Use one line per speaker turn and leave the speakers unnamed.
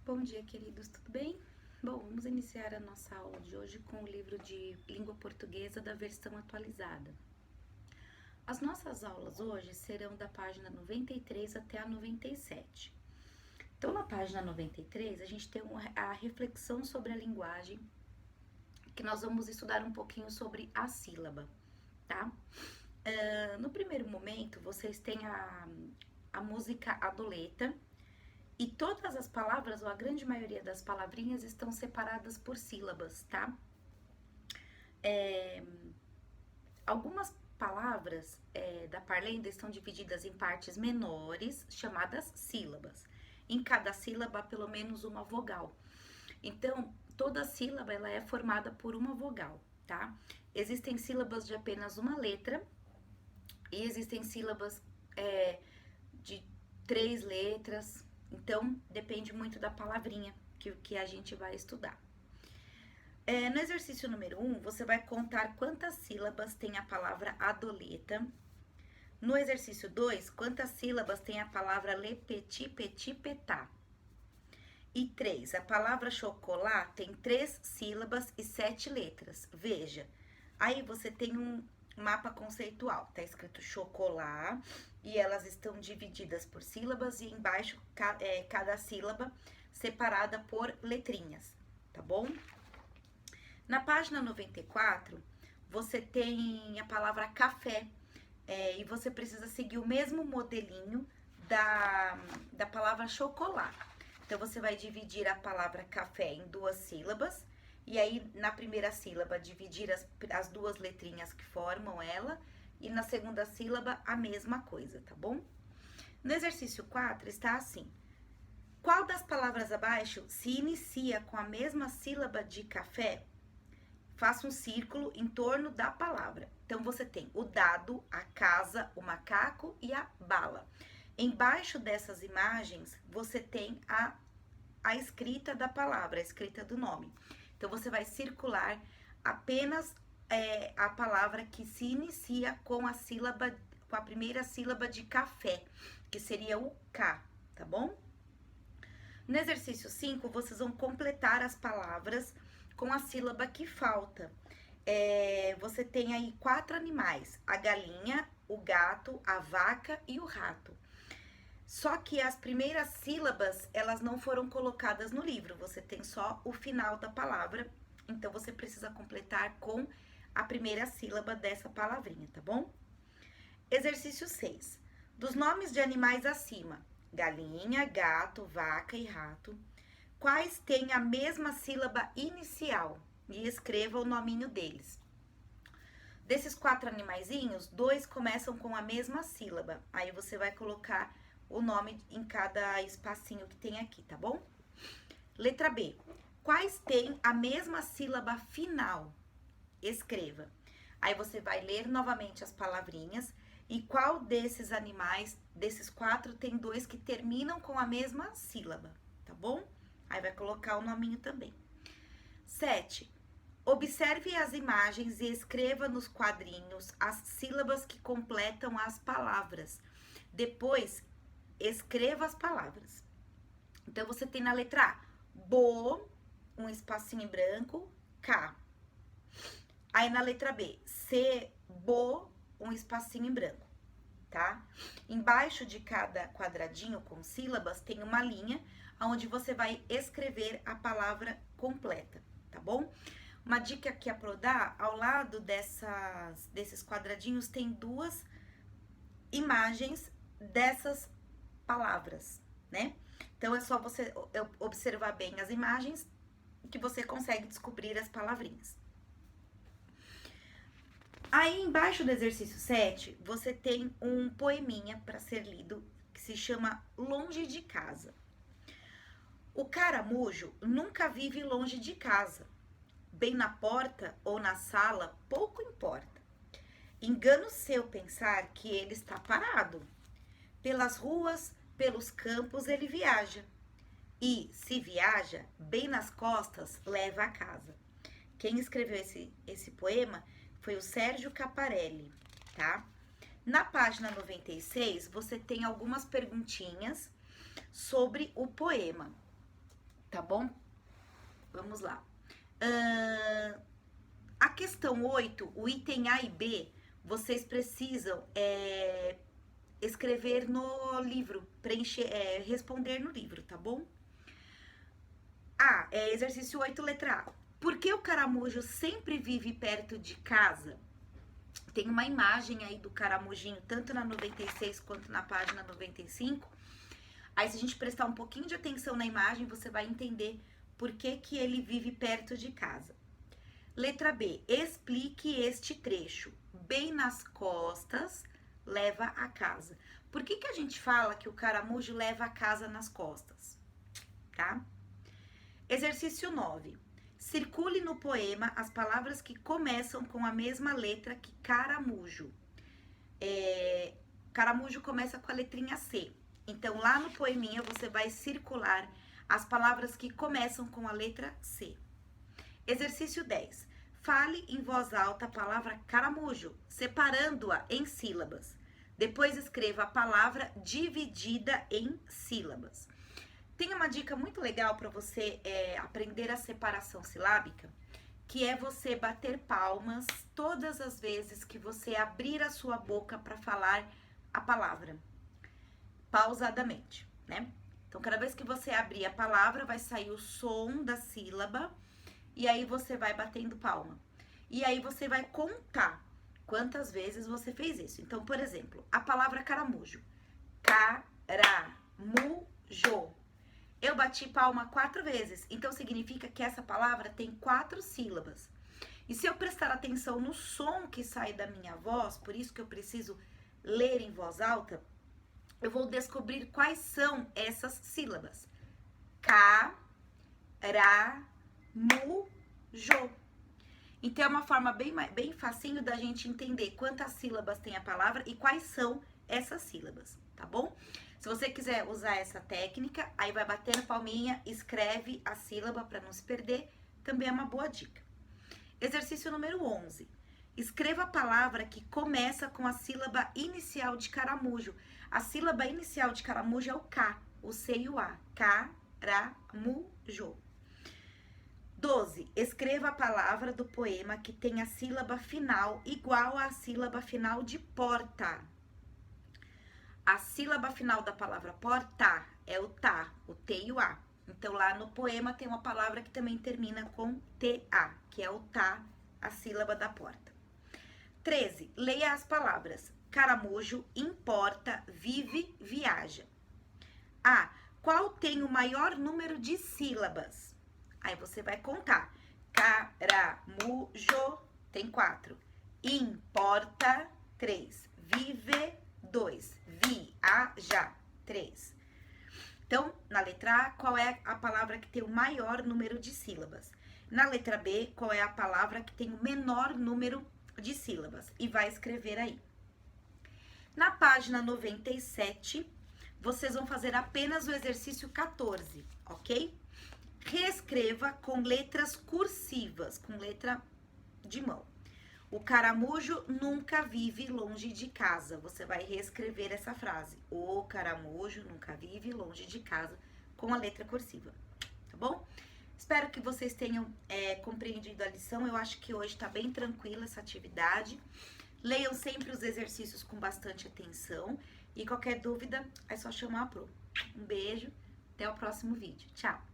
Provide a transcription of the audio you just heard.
Bom dia, queridos, tudo bem? Bom, vamos iniciar a nossa aula de hoje com o livro de língua portuguesa da versão atualizada. As nossas aulas hoje serão da página 93 até a 97. Então, na página 93, a gente tem a reflexão sobre a linguagem, que nós vamos estudar um pouquinho sobre a sílaba, tá? No primeiro momento, vocês têm a música Adoleta, e todas as palavras, ou a grande maioria das palavrinhas, estão separadas por sílabas, tá? Algumas palavras da parlenda estão divididas em partes menores, chamadas sílabas. Em cada sílaba, pelo menos uma vogal. Então, toda sílaba ela é formada por uma vogal, tá? Existem sílabas de apenas uma letra e existem sílabas de 3 letras. Então, depende muito da palavrinha que a gente vai estudar. No exercício número 1, você vai contar quantas sílabas tem a palavra adoleta. No exercício 2, quantas sílabas tem a palavra le petit, petit, petá. E 3, a palavra chocolat tem 3 sílabas e 7 letras. Veja, aí você tem um mapa conceitual, tá escrito chocolat, e elas estão divididas por sílabas, e embaixo cada sílaba separada por letrinhas, tá bom? Na página 94, você tem a palavra café, e você precisa seguir o mesmo modelinho da palavra chocolat. Então, você vai dividir a palavra café em 2 sílabas, e aí, na primeira sílaba, dividir as 2 letrinhas que formam ela, e na segunda sílaba, a mesma coisa, tá bom? No exercício 4, está assim. Qual das palavras abaixo se inicia com a mesma sílaba de café? Faça um círculo em torno da palavra. Então, você tem o dado, a casa, o macaco e a bala. Embaixo dessas imagens, você tem a escrita da palavra, a escrita do nome. Então, você vai circular apenas a palavra que se inicia com a primeira sílaba de café, que seria o K, tá bom? No exercício 5, vocês vão completar as palavras com a sílaba que falta. Você tem aí 4 animais, a galinha, o gato, a vaca e o rato. Só que as primeiras sílabas, elas não foram colocadas no livro, você tem só o final da palavra, então você precisa completar com a primeira sílaba dessa palavrinha, tá bom? Exercício 6. Dos nomes de animais acima, galinha, gato, vaca e rato, quais têm a mesma sílaba inicial? E escreva o nominho deles. Desses 4 animaizinhos, 2 começam com a mesma sílaba, aí você vai colocar o nome em cada espacinho que tem aqui, tá bom? Letra B. Quais têm a mesma sílaba final? Escreva. Aí você vai ler novamente as palavrinhas e qual desses animais, desses 4, tem 2 que terminam com a mesma sílaba, tá bom? Aí vai colocar o nominho também. 7. Observe as imagens e escreva nos quadrinhos as sílabas que completam as palavras. Depois, escreva as palavras. Então, você tem na letra A, bo, um espacinho em branco, K. Aí, na letra B, bo, um espacinho em branco, tá? Embaixo de cada quadradinho com sílabas, tem uma linha onde você vai escrever a palavra completa, tá bom? Uma dica que é pra dar, ao lado desses quadradinhos, tem 2 imagens dessas palavras, né? Então, é só você observar bem as imagens que você consegue descobrir as palavrinhas. Aí, embaixo do exercício 7, você tem um poeminha para ser lido que se chama Longe de Casa. O caramujo nunca vive longe de casa. Bem na porta ou na sala, pouco importa. Engano seu pensar que ele está parado. Pelas ruas, pelos campos ele viaja. E, se viaja, bem nas costas, leva a casa. Quem escreveu esse poema foi o Sérgio Caparelli, tá? Na página 96, você tem algumas perguntinhas sobre o poema. tá bom? Vamos lá. A questão 8, o item A e B, vocês precisam escrever no livro, preencher, responder no livro, tá bom? Exercício 8, letra A. Por que o caramujo sempre vive perto de casa? Tem uma imagem aí do caramujinho, tanto na 96 quanto na página 95. Aí, se a gente prestar um pouquinho de atenção na imagem, você vai entender por que que ele vive perto de casa. Letra B, explique este trecho. Bem nas costas, leva a casa. Por que que a gente fala que o caramujo leva a casa nas costas? Tá? Exercício 9. Circule no poema as palavras que começam com a mesma letra que caramujo. Caramujo começa com a letrinha C. Então, lá no poeminha, você vai circular as palavras que começam com a letra C. Exercício 10. Fale em voz alta a palavra caramujo, separando-a em sílabas. Depois escreva a palavra dividida em sílabas. Tem uma dica muito legal para você aprender a separação silábica, que é você bater palmas todas as vezes que você abrir a sua boca para falar a palavra, pausadamente, né? Então, cada vez que você abrir a palavra, vai sair o som da sílaba e aí você vai batendo palma. E aí você vai contar quantas vezes você fez isso. Então, por exemplo, a palavra caramujo. Caramujo. Eu bati palma 4 vezes, então significa que essa palavra tem 4 sílabas. E se eu prestar atenção no som que sai da minha voz, por isso que eu preciso ler em voz alta, eu vou descobrir quais são essas sílabas. Caramujo. Então é uma forma bem facinho da gente entender quantas sílabas tem a palavra e quais são essas sílabas, tá bom? Se você quiser usar essa técnica, aí vai batendo palminha, escreve a sílaba para não se perder, também é uma boa dica. Exercício número 11. Escreva a palavra que começa com a sílaba inicial de caramujo. A sílaba inicial de caramujo é o K, o C e o A. Caramujo. 12. Escreva a palavra do poema que tem a sílaba final igual à sílaba final de porta. A sílaba final da palavra porta é o tá, o T e o A. Então, lá no poema tem uma palavra que também termina com TA, que é o tá, a sílaba da porta. 13. Leia as palavras caramujo, importa, vive, viaja. A. Qual tem o maior número de sílabas? Aí você vai contar. Caramujo tem 4. Importa, 3. Vive, 2. Viaja, 3. Então, na letra A, qual é a palavra que tem o maior número de sílabas? Na letra B, qual é a palavra que tem o menor número de sílabas? E vai escrever aí. Na página 97, vocês vão fazer apenas o exercício 14, ok? Reescreva com letras cursivas, com letra de mão. O caramujo nunca vive longe de casa. Você vai reescrever essa frase. O caramujo nunca vive longe de casa, com a letra cursiva, tá bom? Espero que vocês tenham compreendido a lição. Eu acho que hoje tá bem tranquila essa atividade. Leiam sempre os exercícios com bastante atenção. E qualquer dúvida, é só chamar a Pro. Um beijo, até o próximo vídeo. Tchau!